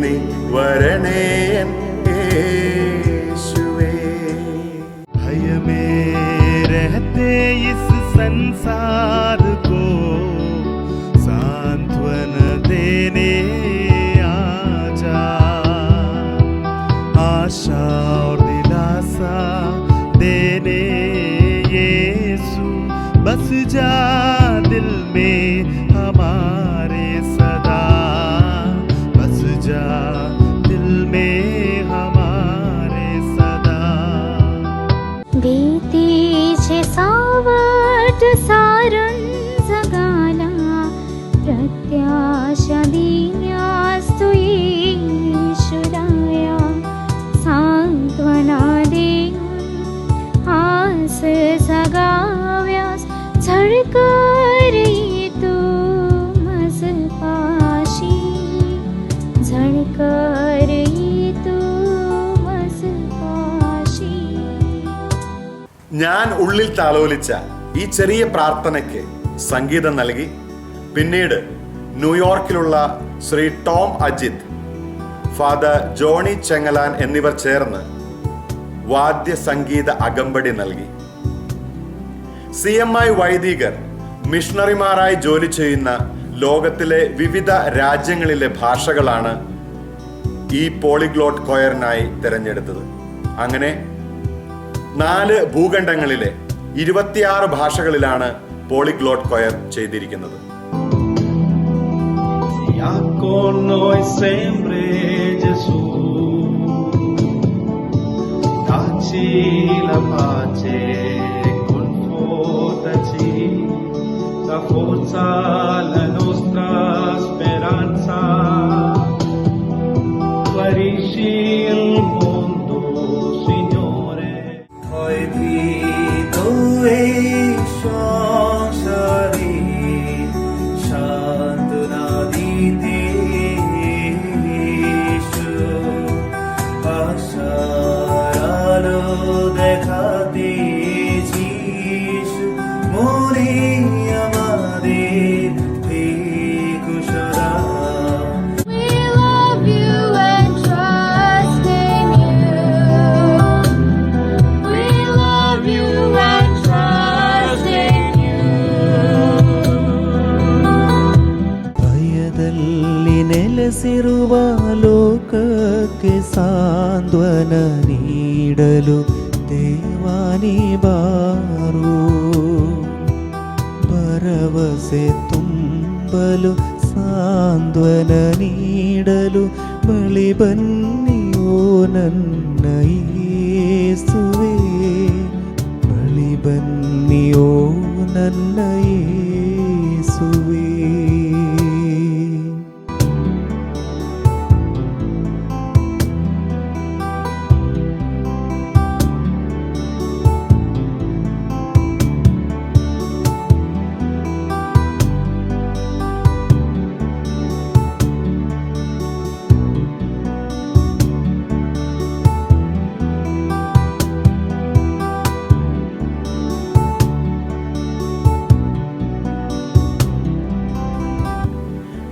നീ വരണേ യേശുവേ. भयमे रहते इस संसार को सांत्वन देने आजा, आशा और दिलासा देने यीशु बस जा दिल में हमारे सदा, बस जा दिल में हमारे सदा. भीती छे सावट सारण जगाला, प्रत्याशा दिन्यास्तु येशुराया, सांत्वना देऊन आस जगाव्यास झळकर येतो मज पाशी, झळकर येतो मज पाशी. ഞാൻ ഉള്ളിൽ താലോലിച്ച ഈ ചെറിയ പ്രാർത്ഥനയ്ക്ക് സംഗീതം നൽകി പിന്നീട് ന്യൂയോർക്കിലുള്ള Shri Tom Ajith, father Johnny Chengalan എന്നിവർ ചേർന്ന് വാദ്യ സംഗീത അകമ്പടി നൽകി. CMI വൈദികർ മിഷണറിമാരായി ജോലി ചെയ്യുന്ന ലോകത്തിലെ വിവിധ രാജ്യങ്ങളിലെ ഭാഷകളാണ് ഈ പോളിഗ്ലോട്ട് കൊയറിനായി തിരഞ്ഞെടുത്തത്. അങ്ങനെ 4 ഭൂഖണ്ഡങ്ങളിലെ 26 ഭാഷകളിലാണ് പോളിഗ്ലോട്ട് കൊയർ ചെയ്തിരിക്കുന്നത്. Con noi sempre Gesù, dacci la pace, confortaci, rafforza la nostra speranza, guarisci il mondo, Signore. Poi di Tue সংসারে সান্ত্বনা দিতে এসো, আশার আলো দেখাতে যিশু, মনে আমাদের থেকো সদা. We love you and trust in you. We love you and trust in you. ಭಯದಲ್ಲಿ ನೆಲೆಸಿರುವ ಲೋಕಕ್ಕೆ ಸಾಂತ್ವನ ನೀಡಲು ದೇವಾನಿ ಬಾರು, ಭರವಸೆ ತುಂಬಲು ಸಾಂತ್ವನ ನೀಡಲು ಬಳಿ ಬನ್ನಿಯೋ ನನ್ನ ಯೇಸುವೇ, ಬಳಿ ಬನ್ನಿಯೋ ನನ್ನ ಯೇಸುವೇ.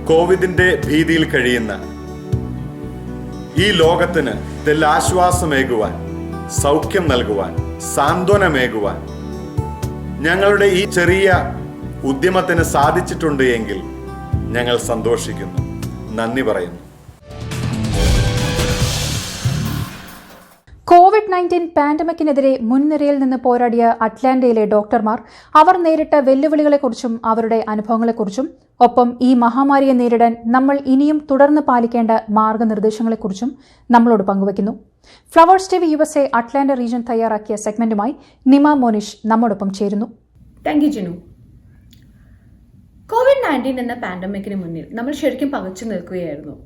കോവിഡിന്റെ ഭീതിയിൽ കഴിയുന്ന ഈ ലോകത്തിന് ആശ്വാസമേകുവാൻ, സൗഖ്യം നൽകുവാൻ, സാന്ത്വനമേകുവാൻ ഞങ്ങളുടെ ഈ ചെറിയ ഉദ്യമത്തിന് സാധിച്ചിട്ടുണ്ട് എങ്കിൽ ഞങ്ങൾ സന്തോഷിക്കുന്നു, നന്ദി പറയുന്നു. COVID-19 പാൻഡമിക്കിനെതിരെ മുൻനിരയിൽ നിന്ന് പോരാടിയ അറ്റ്ലാന്റയിലെ ഡോക്ടർമാർ അവർ നേരിട്ട വെല്ലുവിളികളെക്കുറിച്ചും അവരുടെ അനുഭവങ്ങളെക്കുറിച്ചും ഒപ്പം ഈ മഹാമാരിയെ നേരിടാൻ നമ്മൾ ഇനിയും തുടർന്ന് പാലിക്കേണ്ട മാർഗനിർദ്ദേശങ്ങളെക്കുറിച്ചും നമ്മളോട് പങ്കുവയ്ക്കുന്നു. Flowers TV USA Atlanta region തയ്യാറാക്കിയ സെഗ്മെന്റുമായി നിമ മോനിഷ് നമ്മോടൊപ്പം ചേരുന്നു. Thank you Jinu. COVID-19 എന്ന പാൻഡമിക്കിന് മുന്നിൽ നമ്മൾ ശരിക്കും പകച്ചു നിൽക്കുകയായിരുന്നു.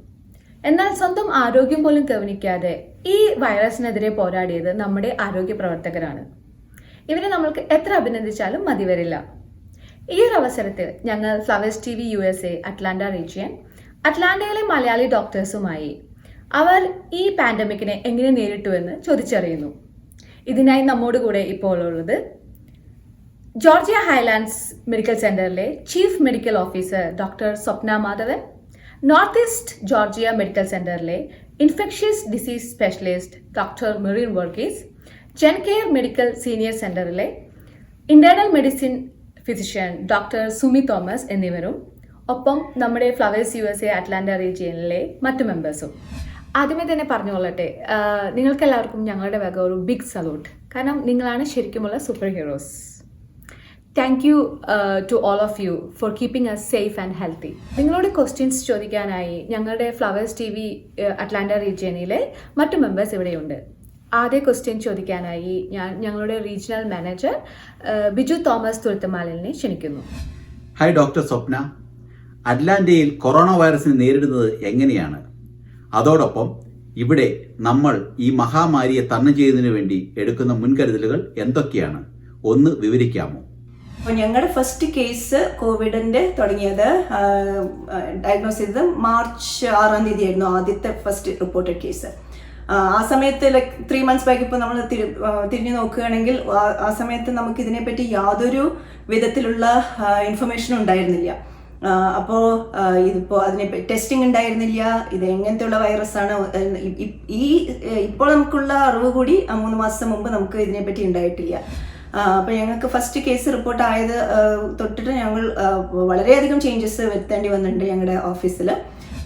എന്നാൽ സ്വന്തം ആരോഗ്യം പോലും ഗവനിക്കാതെ ഈ വൈറസിനെതിരെ പോരാടിയത് നമ്മുടെ ആരോഗ്യ പ്രവർത്തകരാണ്. ഇവരെ നമ്മൾക്ക് എത്ര അഭിനന്ദിച്ചാലും മതി വരില്ല. ഈ ഒരു അവസരത്തിൽ ഞങ്ങൾ flowers TV USA Atlanta region അറ്റ്ലാന്റയിലെ മലയാളി ഡോക്ടേഴ്സുമായി അവർ ഈ പാൻഡമിക്കിനെ എങ്ങനെ നേരിട്ടുവെന്ന് ചോദിച്ചറിയുന്നു. ഇതിനായി നമ്മോട് കൂടെ ഇപ്പോൾ ഉള്ളത് ജോർജിയ ഹൈലാൻഡ്സ് മെഡിക്കൽ സെന്ററിലെ chief medical officer doctor Swapna Madhavan, north east Georgia medical സെന്ററിലെ infectious disease specialist doctor Merin Varghese, JenCare medical senior സെന്ററിലെ internal medicine physician doctor Sumi Thomas എന്നിവരും, ഒപ്പം നമ്മുടെ ഫ്ലവേഴ്സ് USA അറ്റ്ലാന്റ റീജിയനിലെ മറ്റു മെമ്പേഴ്സും. ആദ്യമേ തന്നെ പറഞ്ഞുകൊള്ളട്ടെ, നിങ്ങൾക്കെല്ലാവർക്കും ഞങ്ങളുടെ വക ഒരു ബിഗ് സല്യൂട്ട്. കാരണം നിങ്ങളാണ് ശരിക്കുമുള്ള super heroes. Thank you to all of you for keeping us safe and healthy. നിങ്ങളോട് ക്വസ്റ്റ്യൻസ് ചോദിക്കാനായി ഞങ്ങളുടെ ഫ്ലവേഴ്സ് TV അറ്റ്ലാന്റ റീജിയനിലെ മറ്റു മെമ്പേഴ്സ് ഇവിടെയുണ്ട്. ആദ്യ ക്വസ്റ്റ്യൻ ചോദിക്കാനായി ഞാൻ ഞങ്ങളുടെ റീജിയണൽ മാനേജർ ബിജു തോമസ് തുരുത്തമാലിനെ ക്ഷണിക്കുന്നു. ഹായ് ഡോക്ടർ സ്വപ്ന. അറ്റ്ലാന്റയിൽ കൊറോണ വൈറസിനെ നേരിടുന്നത് എങ്ങനെയാണ്? അതോടൊപ്പം ഇവിടെ നമ്മൾ ഈ മഹാമാരിയെ തരണം ചെയ്യുന്നതിന് വേണ്ടി എടുക്കുന്ന മുൻകരുതലുകൾ എന്തൊക്കെയാണ്? ഒന്ന് വിവരിക്കാമോ? അപ്പോൾ ഞങ്ങളുടെ ഫസ്റ്റ് കേസ് കോവിഡിൻ്റെ തുടങ്ങിയത് ഡയഗ്നോസ് ചെയ്തത് മാർച്ച് 6-ാം തീയതി ആയിരുന്നു ആദ്യത്തെ ഫസ്റ്റ് റിപ്പോർട്ടഡ് കേസ്. ആ സമയത്ത് 3 months ബാക്ക് ഇപ്പോൾ നമ്മൾ തിരിഞ്ഞു നോക്കുകയാണെങ്കിൽ ആ സമയത്ത് നമുക്ക് ഇതിനെപ്പറ്റി യാതൊരു വിധത്തിലുള്ള ഇൻഫർമേഷനും ഉണ്ടായിരുന്നില്ല. അപ്പോൾ ഇതിപ്പോൾ അതിനെ ടെസ്റ്റിംഗ് ഉണ്ടായിരുന്നില്ല, ഇത് എങ്ങനത്തെയുള്ള വൈറസാണ്. ഇപ്പോൾ നമുക്കുള്ള അറിവ് കൂടി 3 മാസം മുമ്പ് നമുക്ക് ഇതിനെപ്പറ്റി ഉണ്ടായിട്ടില്ല. അപ്പോൾ ഞങ്ങൾക്ക് ഫസ്റ്റ് കേസ് റിപ്പോർട്ട് ആയത് തൊട്ടിട്ട് ഞങ്ങൾ വളരെയധികം ചേഞ്ചസ് വരുത്തേണ്ടി വന്നിട്ടുണ്ട് ഞങ്ങളുടെ ഓഫീസിൽ.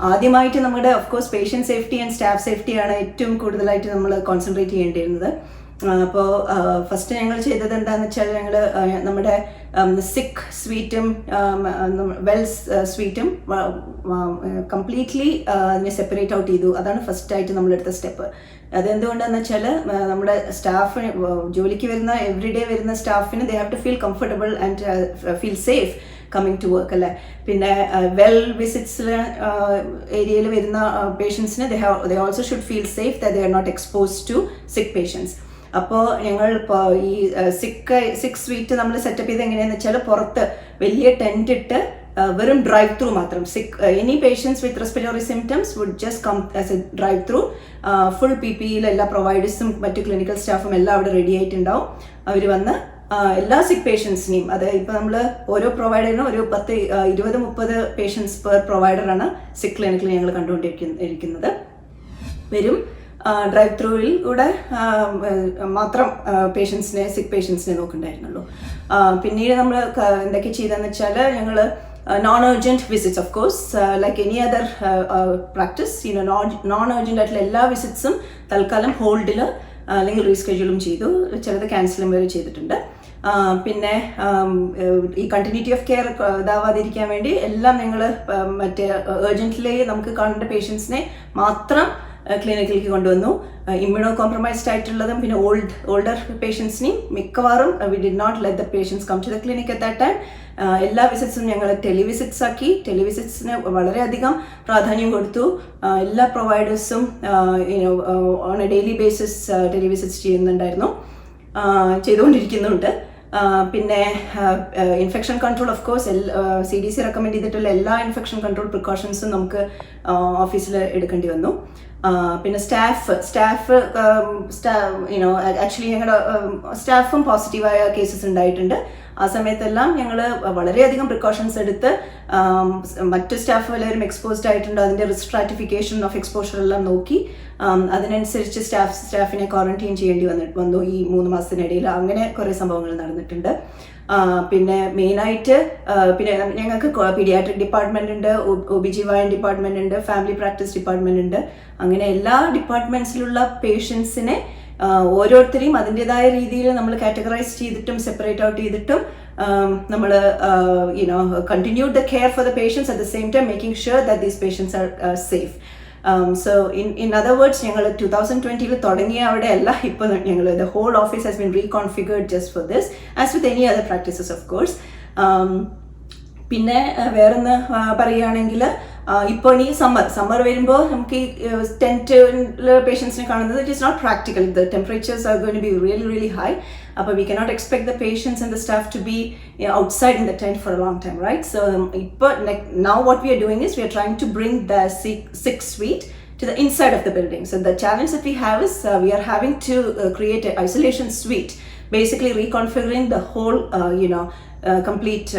ആദ്യമായിട്ട് നമ്മുടെ of course patient safety and staff സേഫ്റ്റിയാണ് ഏറ്റവും കൂടുതലായിട്ട് നമ്മൾ കോൺസെൻട്രേറ്റ് ചെയ്യേണ്ടിയിരുന്നത്. അപ്പോൾ ഫസ്റ്റ് ഞങ്ങൾ ചെയ്തത് എന്താണെന്ന് വെച്ചാൽ ഞങ്ങൾ നമ്മുടെ സിക്ക് സ്വീറ്റും വെൽസ് സ്വീറ്റും കംപ്ലീറ്റ്ലി അതിനെ സെപ്പറേറ്റ് ഔട്ട് ചെയ്തു. അതാണ് ഫസ്റ്റായിട്ട് നമ്മളെടുത്ത സ്റ്റെപ്പ്. അതെന്തുകൊണ്ടാണെന്ന് വെച്ചാൽ നമ്മുടെ സ്റ്റാഫിന് ജോലിക്ക് വരുന്ന എവറിഡേ വരുന്ന സ്റ്റാഫിന് they have to feel comfortable and feel safe coming to work അല്ലേ. പിന്നെ വെൽ വിസിറ്റ്സിൽ ഏരിയയിൽ വരുന്ന പേഷ്യൻസിന് they also should feel safe that they are not exposed to sick patients. അപ്പോൾ ഞങ്ങൾ ഇപ്പോൾ ഈ സിക്ക് സ്വീറ്റ് നമ്മൾ സെറ്റപ്പ് ചെയ്ത് എങ്ങനെയാണെന്ന് വെച്ചാൽ പുറത്ത് വലിയ ടെൻറ്റ് ഇട്ട് വെറും ഡ്രൈവ് ത്രൂ മാത്രം. Any patients with respiratory symptoms would just come as a drive through. Full PPEയിൽ എല്ലാ പ്രൊവൈഡേഴ്സും മറ്റു ക്ലിനിക്കൽ സ്റ്റാഫും എല്ലാം അവിടെ റെഡി ആയിട്ടുണ്ടാവും. അവർ വന്ന് എല്ലാ സിക്ക് പേഷ്യൻസിനെയും, അത് ഇപ്പോൾ നമ്മൾ ഓരോ പ്രൊവൈഡറിനും ഒരു 10-20-30 പേഷ്യൻസ് പെർ പ്രൊവൈഡറാണ് സിക്ക് ക്ലിനിക്കിൽ ഞങ്ങൾ കണ്ടുകൊണ്ടിരിക്കുന്നത്. വരും ഡ്രൈവ് ത്രൂവിൽ കൂടെ മാത്രം സിക്ക് പേഷ്യൻസിനെ നോക്കണ്ടായിരുന്നുള്ളൂ. പിന്നീട് നമ്മൾ എന്തൊക്കെ ചെയ്തതെന്ന് വെച്ചാൽ ഞങ്ങൾ non-urgent visits, of course, like any other practice, non-urgent ആയിട്ടുള്ള എല്ലാ വിസിറ്റ്സും തൽക്കാലം ഹോൾഡിൽ അല്ലെങ്കിൽ റീസ്കെഡ്യൂളും ചെയ്തു, ചിലത് ക്യാൻസലും വരെ ചെയ്തിട്ടുണ്ട്. പിന്നെ ഈ കണ്ടിന്യൂറ്റി ഓഫ് കെയർ ഇതാവാതിരിക്കാൻ വേണ്ടി എല്ലാം ഞങ്ങൾ മറ്റേ ഏർജൻറ്റ്ലി നമുക്ക് കാണേണ്ട പേഷ്യൻസിനെ മാത്രം ക്ലിനിക്കിലേക്ക് കൊണ്ടുവന്നു. ഇമ്മ്യൂണോ കോംപ്രമൈസ്ഡ് ആയിട്ടുള്ളതും പിന്നെ ഓൾഡർ പേഷ്യൻസിനെയും മിക്കവാറും we did not let the patients come to the clinic at that time. എല്ലാ വിസിറ്റ്സും ഞങ്ങൾ ടെലിവിസിറ്റ്സ് ആക്കി. ടെലിവിസിറ്റ്സിന് വളരെയധികം പ്രാധാന്യം കൊടുത്തു. എല്ലാ പ്രൊവൈഡേഴ്സും ഓൺ എ ഡെയിലി ബേസിസ് ടെലിവിസിറ്റ്സ് ചെയ്തുകൊണ്ടിരിക്കുന്നുണ്ട്. പിന്നെ infection control of course CDC recommend ചെയ്തിട്ടുള്ള എല്ലാ ഇൻഫെക്ഷൻ കൺട്രോൾ പ്രിക്കോഷൻസും നമുക്ക് ഓഫീസിൽ എടുക്കേണ്ടി വന്നു. പിന്നെ ആക്ച്വലി ഞങ്ങളുടെ സ്റ്റാഫും പോസിറ്റീവായ കേസസ് ഉണ്ടായിട്ടുണ്ട്. ആ സമയത്തെല്ലാം ഞങ്ങൾ വളരെയധികം പ്രിക്കോഷൻസ് എടുത്ത് മറ്റു സ്റ്റാഫ് എല്ലാവരും എക്സ്പോസ്ഡ് ആയിട്ടുണ്ട്, അതിൻ്റെ റിസ്ക് സ്ട്രാറ്റിഫിക്കേഷൻ ഓഫ് എക്സ്പോഷർ എല്ലാം നോക്കി അതിനനുസരിച്ച് സ്റ്റാഫിനെ ക്വാറന്റൈൻ ചെയ്യേണ്ടി വന്നു ഈ 3 മാസത്തിനിടയിൽ. അങ്ങനെ കുറേ സംഭവങ്ങൾ നടന്നിട്ടുണ്ട്. പിന്നെ മെയിനായിട്ട് പിന്നെ ഞങ്ങൾക്ക് പീഡിയാട്രിക് ഡിപ്പാർട്ട്മെന്റ് ഉണ്ട്, OBGYN ഡിപ്പാർട്ട്മെന്റ് ഉണ്ട്, ഫാമിലി പ്രാക്ടീസ് ഡിപ്പാർട്ട്മെന്റ് ഉണ്ട്. അങ്ങനെ എല്ലാ ഡിപ്പാർട്ട്മെന്റ്സിലുള്ള പേഷ്യൻസിനെ ഓരോരുത്തരെയും അതിൻ്റെതായ രീതിയിൽ നമ്മൾ കാറ്റഗറൈസ് ചെയ്തിട്ടും സെപ്പറേറ്റ് ഔട്ട് ചെയ്തിട്ടും നമ്മൾ continued the care for the patients at the same time making sure that these patients are safe. So in other words, ഞങ്ങൾ 2020 തുടങ്ങിയ അവിടെ അല്ല ഇപ്പോൾ ഞങ്ങൾ the whole office has been reconfigured just for this, as with any other practices of course. പിന്നെ വേറൊന്ന് പറയുകയാണെങ്കിൽ ഇപ്പോൾ ഈ സമ്മർ വരുമ്പോൾ നമുക്ക് ഈ ടെൻറ്റിൽ പേഷ്യൻസിനെ കാണുന്നത് it is not practical. The temperatures are going to be really high. അപ്പോൾ we cannot expect the patients and the staff to be outside in the tent for a long time, right? So ഇപ്പോൾ now what we are doing is we are trying to bring the sick suite to the inside of the building. So the challenge that we have is we are having to create an isolation suite, basically reconfiguring the whole complete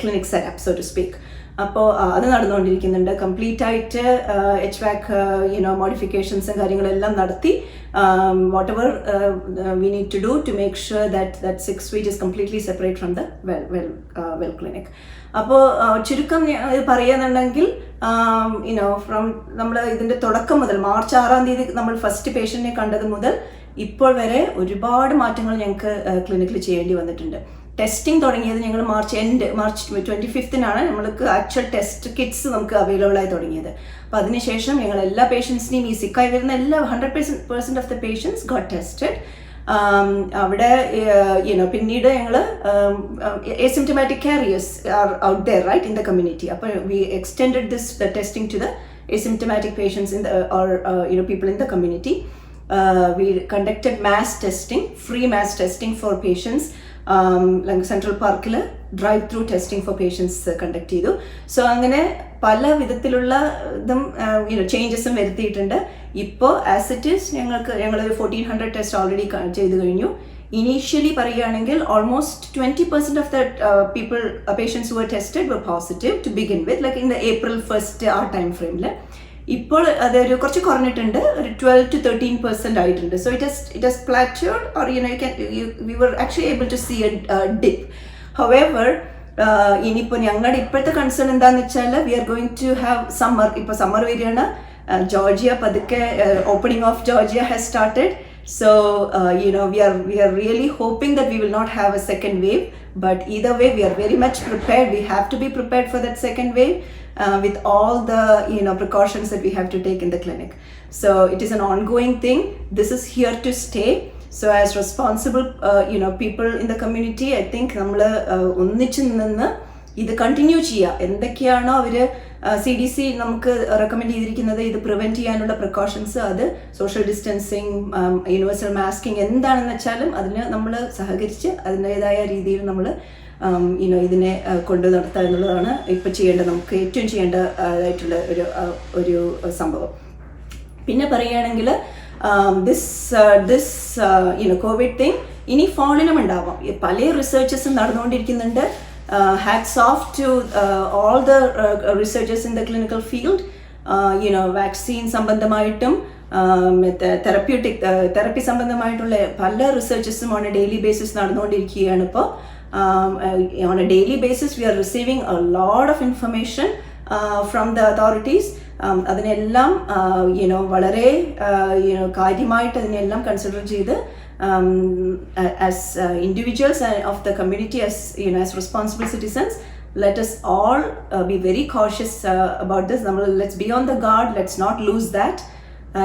clinic setup so to speak. അപ്പോൾ അത് നടന്നുകൊണ്ടിരിക്കുന്നുണ്ട്. Complete ആയിട്ട് HVAC മോഡിഫിക്കേഷൻസും കാര്യങ്ങളെല്ലാം നടത്തി whatever we need to do to make sure that 6 suite is completely separate from the well clinic. അപ്പോൾ ചുരുക്കം പറയുകയാണെന്നുണ്ടെങ്കിൽ ഫ്രം നമ്മൾ ഇതിൻ്റെ തുടക്കം മുതൽ March 6 നമ്മൾ ഫസ്റ്റ് പേഷ്യൻറ്റിനെ കണ്ടത് മുതൽ ഇപ്പോൾ വരെ ഒരുപാട് മാറ്റങ്ങൾ ഞങ്ങൾക്ക് ക്ലിനിക്കിൽ ചെയ്യേണ്ടി വന്നിട്ടുണ്ട്. ടെസ്റ്റിംഗ് തുടങ്ങിയത് ഞങ്ങൾ March 25 നമ്മൾക്ക് ആക്ച്വൽ ടെസ്റ്റ് കിറ്റ്സ് നമുക്ക് അവൈലബിൾ ആയി തുടങ്ങിയത്. അപ്പോൾ അതിനുശേഷം ഞങ്ങൾ എല്ലാ പേഷ്യൻസിനെയും ഈ സിക്കായി വരുന്ന എല്ലാ 100% of the patients got tested. അവിടെ പിന്നീട് ഞങ്ങൾ asymptomatic carriers are out there right in the community. അപ്പോൾ we extended the testing to the asymptomatic patients in the or people in the community. We conducted mass testing, free mass testing for patients. Central പാർക്കിൽ drive through testing for patients conduct ചെയ്തു. So അങ്ങനെ പല വിധത്തിലുള്ള ഇതും ചേഞ്ചസും വരുത്തിയിട്ടുണ്ട്. ഇപ്പോൾ as it is ഞങ്ങളൊരു 1400 test already ചെയ്ത് കഴിഞ്ഞു. ഇനീഷ്യലി പറയുകയാണെങ്കിൽ almost 20% of the patients who were tested were positive to begin with, like in the April 1 ആ ടൈം ഫ്രെയിമിൽ. ഇപ്പോൾ അതൊരു കുറച്ച് കുറഞ്ഞിട്ടുണ്ട്, ഒരു 12 to 13% ആയിട്ടുണ്ട്. So it has plateaued or we were actually able to see a dip. However, ഇനിയിപ്പോൾ ഞങ്ങളുടെ ഇപ്പോഴത്തെ കൺസേൺ എന്താണെന്ന് വെച്ചാൽ we are going to have summer. ഇപ്പോൾ സമ്മർ വരികയാണ്. ജോർജിയ പതുക്കെ opening of Georgia has started. So we are really hoping that we will not have a second wave, but either way we are very much prepared. We have to be prepared for that second wave with all the precautions that we have to take in the clinic. So it is an ongoing thing. This is here to stay. So as responsible people in the community, I think നമ്മൾ ഒന്നിച്ചു നിന്ന് ഇത് continue ചെയ്യുക. എന്തൊക്കെയാണോ അവർ CDC നമുക്ക് recommend ചെയ്തിരിക്കുന്നത് ഇത് prevent ചെയ്യാനുള്ള പ്രിക്കോഷൻസ്, അത് സോഷ്യൽ ഡിസ്റ്റൻസിങ്, യൂണിവേഴ്സൽ മാസ്കിങ് എന്താണെന്ന് വെച്ചാലും അതിന് നമ്മൾ സഹകരിച്ച് അതിൻ്റേതായ രീതിയിൽ നമ്മൾ ഇതിനെ കൊണ്ടു നടത്തുക എന്നുള്ളതാണ് ഇപ്പോൾ ചെയ്യേണ്ടത്, നമുക്ക് ഏറ്റവും ചെയ്യേണ്ടതായിട്ടുള്ള ഒരു സംഭവം. പിന്നെ പറയുകയാണെങ്കിൽ ദിസ് കോവിഡ് തിങ് ഇനി ഫോളിലും ഉണ്ടാവാം. പല റിസർച്ചസും നടന്നുകൊണ്ടിരിക്കുന്നുണ്ട്. Hats off to all the researchers in the clinical field. Vaccine സംബന്ധമായിട്ടും തെറപ്പി സംബന്ധമായിട്ടുള്ള പല റിസർച്ചസും ഓൺ എ ഡെയിലി ബേസിസ് നടന്നുകൊണ്ടിരിക്കുകയാണ്. ഇപ്പോൾ on a daily basis we are receiving a lot of information from the authorities. അതിനെല്ലാം വളരെ കാര്യമായിട്ട് അതിനെല്ലാം കൺസിഡർ ചെയ്ത് as individuals of the community, as responsible citizens, let us all be very cautious about this. Let's be on the guard, let's not lose that,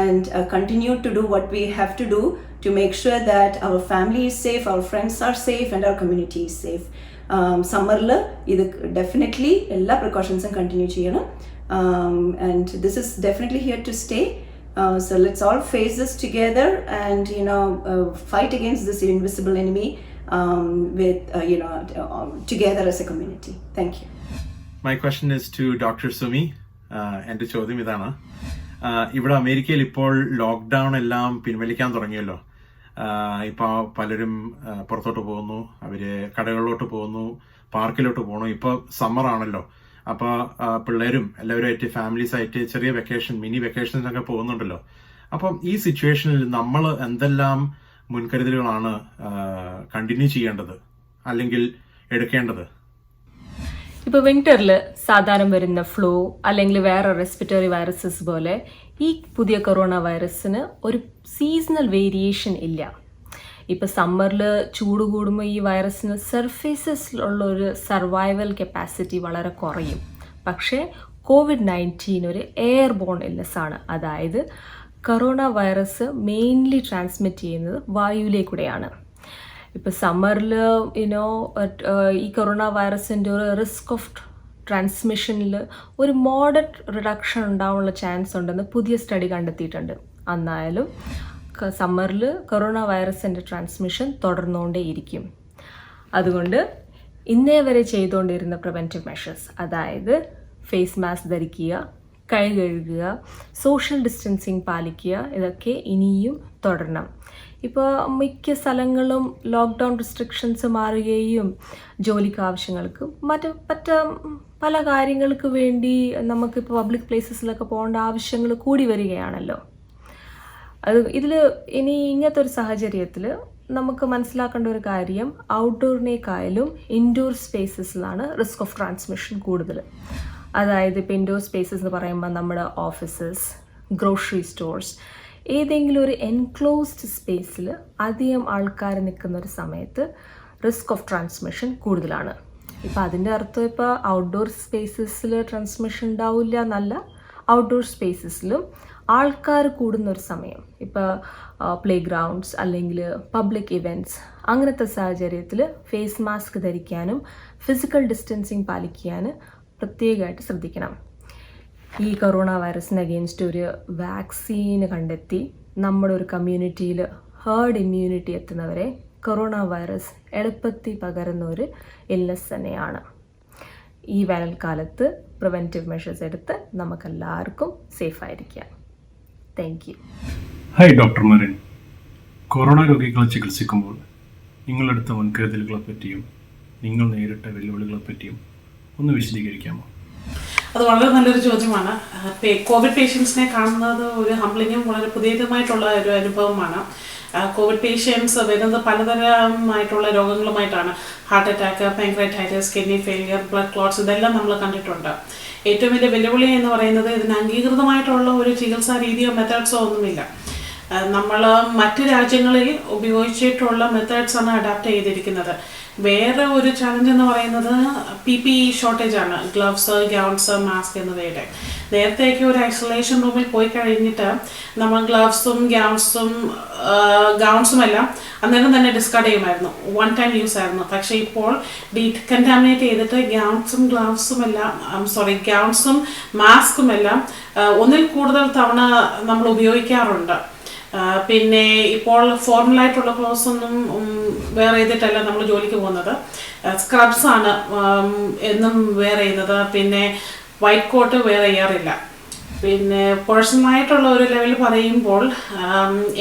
and continue to do what we have to do to make sure that our family is safe, our friends are safe, and our community is safe. Summeril idu definitely ella precautions continue cheyyanam, and this is definitely here to stay. So let's all face this together and fight against this invisible enemy with together as a community. Thank you. My question is to Dr. Sumi. എൻ്റെ ചോദ്യം ഇതാണ്. ഇവിടെ അമേരിക്കയിൽ ഇപ്പോൾ lockdown എല്ലാം പിൻവലിക്കാൻ തുടങ്ങിയല്ലോ. ഇപ്പോൾ പലരും പുറത്തോട്ട് പോകുന്നു, അവര് കടകളിലോട്ട് പോകുന്നു, പാർക്കിലോട്ട് പോകുന്നു. ഇപ്പോൾ സമ്മർ ആണല്ലോ. അപ്പോൾ പിള്ളേരും എല്ലാവരുമായിട്ട് ഫാമിലീസ് ആയിട്ട് ചെറിയ വെക്കേഷൻ, മിനി വെക്കേഷൻസൊക്കെ പോകുന്നുണ്ടല്ലോ. അപ്പം ഈ സിറ്റുവേഷനിൽ നമ്മൾ എന്തെല്ലാം മുൻകരുതലുകളാണ് കണ്ടിന്യൂ ചെയ്യേണ്ടത് അല്ലെങ്കിൽ എടുക്കേണ്ടത്? ഇപ്പോൾ വിന്ററിൽ സാധാരണ വരുന്ന ഫ്ലൂ അല്ലെങ്കിൽ വേറെ റെസ്പിറേറ്ററി വൈറസസ് പോലെ ഈ പുതിയ കൊറോണ വൈറസിന് ഒരു സീസണൽ വേരിയേഷൻ ഇല്ല. ഇപ്പോൾ സമ്മറിൽ ചൂട് കൂടുമ്പോൾ ഈ വൈറസിന് സർഫേസസിലുള്ള ഒരു സർവൈവൽ കപ്പാസിറ്റി വളരെ കുറയും. പക്ഷേ COVID-19 ഒരു എയർ ബോൺ ഇൽനെസ് ആണ്. അതായത് കൊറോണ വൈറസ് മെയിൻലി ട്രാൻസ്മിറ്റ് ചെയ്യുന്നത് വായുവിലേക്കൂടെയാണ്. ഇപ്പോൾ സമ്മറിൽ ഈ കൊറോണ വൈറസിൻ്റെ ഒരു റിസ്ക് ഓഫ് ട്രാൻസ്മിഷനിൽ ഒരു മോഡറേറ്റ് റിഡക്ഷൻ ഉണ്ടാവാനുള്ള ചാൻസ് ഉണ്ടെന്ന് പുതിയ സ്റ്റഡി കണ്ടെത്തിയിട്ടുണ്ട്. എന്നായാലും സമ്മറിൽ കൊറോണ വൈറസിൻ്റെ ട്രാൻസ്മിഷൻ തുടർന്നുകൊണ്ടേയിരിക്കും. അതുകൊണ്ട് ഇന്നേ വരെ ചെയ്തുകൊണ്ടിരുന്ന പ്രിവെൻറ്റീവ് മെഷേഴ്സ്, അതായത് ഫേസ് മാസ്ക് ധരിക്കുക, കൈ കഴുകുക, സോഷ്യൽ ഡിസ്റ്റൻസിങ് പാലിക്കുക, ഇതൊക്കെ ഇനിയും തുടരണം. ഇപ്പോൾ മിക്ക സ്ഥലങ്ങളും ലോക്ക്ഡൗൺ റെസ്ട്രിക്ഷൻസ് മാറുകയും ജോലിക്ക് ആവശ്യങ്ങൾക്ക് മറ്റ് പല കാര്യങ്ങൾക്ക് വേണ്ടി നമുക്കിപ്പോൾ പബ്ലിക് പ്ലേസസിലൊക്കെ പോകേണ്ട ആവശ്യങ്ങൾ കൂടി വരികയാണല്ലോ. ഇതിൽ ഇനി ഇങ്ങനത്തെ ഒരു സാഹചര്യത്തിൽ നമുക്ക് മനസ്സിലാക്കേണ്ട ഒരു കാര്യം, ഔട്ട്ഡോറിനേക്കായാലും ഇൻഡോർ സ്പേസസിലാണ് റിസ്ക് ഓഫ് ട്രാൻസ്മിഷൻ കൂടുതൽ. അതായത് ഇപ്പോൾ ഇൻഡോർ സ്പേസസ് എന്ന് പറയുമ്പോൾ നമ്മുടെ ഓഫീസസ്, ഗ്രോസറി സ്റ്റോഴ്സ്, ഏതെങ്കിലും ഒരു എൻക്ലോസ്ഡ് സ്പേസിൽ അധികം ആൾക്കാർ നിൽക്കുന്ന ഒരു സമയത്ത് റിസ്ക് ഓഫ് ട്രാൻസ്മിഷൻ കൂടുതലാണ്. ഇപ്പോൾ അതിൻ്റെ അർത്ഥം ഇപ്പോൾ ഔട്ട്ഡോർ സ്പേസസിൽ ട്രാൻസ്മിഷൻ ഉണ്ടാവില്ല എന്നല്ല, ഔട്ട്ഡോർ സ്പേസസിലും ആൾക്കാർ കൂടുന്ന ഒരു സമയം, ഇപ്പോൾ പ്ലേ ഗ്രൗണ്ട്സ് അല്ലെങ്കിൽ പബ്ലിക് ഇവൻറ്റ്സ്, അങ്ങനത്തെ സാഹചര്യത്തിൽ ഫേസ് മാസ്ക് ധരിക്കാനും ഫിസിക്കൽ ഡിസ്റ്റൻസിങ് പാലിക്കാനും പ്രത്യേകമായിട്ട് ശ്രദ്ധിക്കണം. ഈ കൊറോണ വൈറസിന് അഗെയിൻസ്റ്റ് ഒരു വാക്സിൻ കണ്ടെത്തി നമ്മുടെ ഒരു കമ്മ്യൂണിറ്റിയിൽ ഹേർഡ് ഇമ്മ്യൂണിറ്റി എത്തുന്നവരെ കൊറോണ വൈറസ് എളുപ്പത്തിൽ പകരുന്ന ഒരു ഇൽനെസ് തന്നെയാണ്. ഈ വേനൽക്കാലത്ത് പ്രിവെൻറ്റീവ് മെഷേഴ്സ് എടുത്ത് നമുക്കെല്ലാവർക്കും സേഫായിരിക്കാം. Thank you. Hi doctor Merin. Corona രോഗികളെ ചികിത്സിക്കുമ്പോൾ നിങ്ങളെടുത്ത മുൻകരുതലുകളെ പറ്റിയും നിങ്ങൾ നേരിട്ട വെല്ലുവിളികളെ പറ്റിയും ഒന്ന് വിശദീകരിക്കാമോ? അത് വളരെ നല്ലൊരു ചോദ്യമാണ്. കോവിഡ് പേഷ്യൻസിനെ കാണുന്നത് ഒരു ഹംബ്ലിങ്ങും വളരെ പുതിയതുമായിട്ടുള്ള ഒരു അനുഭവമാണ്. കോവിഡ് പേഷ്യൻസ് വരുന്നത് പലതരമായിട്ടുള്ള രോഗങ്ങളുമായിട്ടാണ്. Heart attack, pancreatitis, kidney failure, blood clots, ഇതെല്ലാം നമ്മൾ കണ്ടിട്ടുണ്ട്. ഏറ്റവും വലിയ വെല്ലുവിളി എന്ന് പറയുന്നത് ഇതിന് അംഗീകൃതമായിട്ടുള്ള ഒരു ചികിത്സാ രീതിയോ മെത്തേഡ്സോ ഒന്നുമില്ല. നമ്മൾ മറ്റ് രാജ്യങ്ങളിൽ ഉപയോഗിച്ചിട്ടുള്ള മെത്തേഡ്സാണ് അഡാപ്റ്റ് ചെയ്തിരിക്കുന്നത്. വേറെ ഒരു ചലഞ്ച് എന്ന് പറയുന്നത് PPE ഷോർട്ടേജാണ്. ഗ്ലവ്സ്, ഗൗൺസ്, മാസ്ക് എന്നിവയുടെ. നേരത്തേക്ക് ഒരു ഐസൊലേഷൻ റൂമിൽ പോയി കഴിഞ്ഞിട്ട് നമ്മൾ ഗ്ലവ്സും ഗൗൺസും എല്ലാം അന്നേരം തന്നെ ഡിസ്കാർഡ് ചെയ്യുമായിരുന്നു. വൺ ടൈം യൂസ് ആയിരുന്നു. പക്ഷേ ഇപ്പോൾ ഡീകണ്ടാമിനേറ്റ് ചെയ്തിട്ട് ഗൗൺസും മാസ്കും എല്ലാം ഒന്നിൽ കൂടുതൽ തവണ നമ്മൾ ഉപയോഗിക്കാറുണ്ട്. പിന്നെ ഇപ്പോൾ ഫോർമലായിട്ടുള്ള ക്ലോത്ത്സ് ഒന്നും വെയർ ചെയ്തിട്ടല്ല നമ്മൾ ജോലിക്ക് പോകുന്നത്. സ്ക്രബ്സാണ് എന്നും വെയർ ചെയ്യുന്നത്. പിന്നെ വൈറ്റ് കോട്ട് വെയർ ചെയ്യാറില്ല. പിന്നെ പേഴ്സണലായിട്ടുള്ള ഒരു ലെവൽ പറയുമ്പോൾ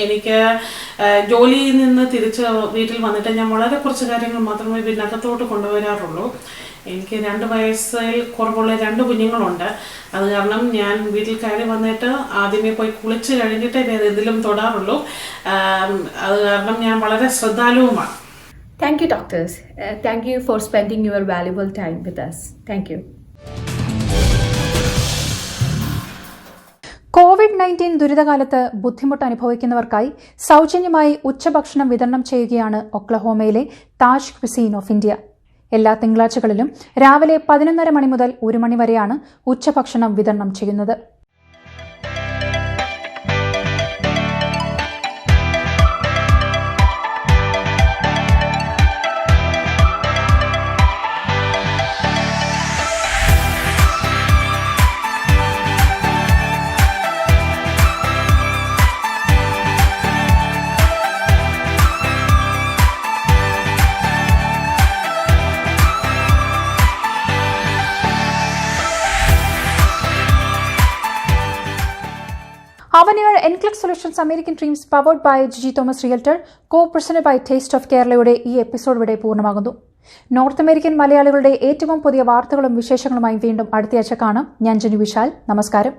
എനിക്ക് ജോലിയിൽ നിന്ന് തിരിച്ച് വീട്ടിൽ വന്നിട്ട് ഞാൻ വളരെ കുറച്ച് കാര്യങ്ങൾ മാത്രമേ ഇതിനകത്തോട്ട് കൊണ്ടുവരാറുള്ളൂ. എനിക്ക് 2 വയസ്സിൽ കുറവുള്ള 2 കുഞ്ഞുങ്ങളുണ്ട്. അത് കാരണം ഞാൻ വീട്ടിൽ കയറി വന്നിട്ട് ആദ്യമേ പോയി കുളിച്ച് കഴിഞ്ഞിട്ടേ വേറെ എന്തെങ്കിലും തൊടാറുള്ളൂ. അത് കാരണം ഞാൻ വളരെ ശ്രദ്ധാലുവുമാണ്. Thank you, doctors. Thank you for spending your valuable time with us. Thank you. COVID-19 ദുരിതകാലത്ത് ബുദ്ധിമുട്ട് അനുഭവിക്കുന്നവർക്കായി സൗജന്യമായി ഉച്ചഭക്ഷണം വിതരണം ചെയ്യുകയാണ് ഒക്ലഹോമയിലെ താജ് ക്വിസീൻ ഓഫ് ഇന്ത്യ. എല്ലാ തിങ്കളാഴ്ചകളിലും രാവിലെ 11:30 മണി മുതൽ 1 മണി വരെയാണ് ഉച്ചഭക്ഷണം വിതരണം ചെയ്യുന്നത്. Avenir Enclick Solutions American Dreams powered by Gigi Thomas Realtor, co-presented by Taste of കേരളയുടെ ഈ എപ്പിസോഡ് ഇവിടെ പൂർണ്ണമാകുന്നു. നോർത്ത് അമേരിക്കൻ മലയാളികളുടെ ഏറ്റവും പുതിയ വാർത്തകളും വിശേഷങ്ങളുമായി വീണ്ടും അടുത്തയാഴ്ച കാണാം. ഞാൻ ജനു വിശാൽ. നമസ്കാരം.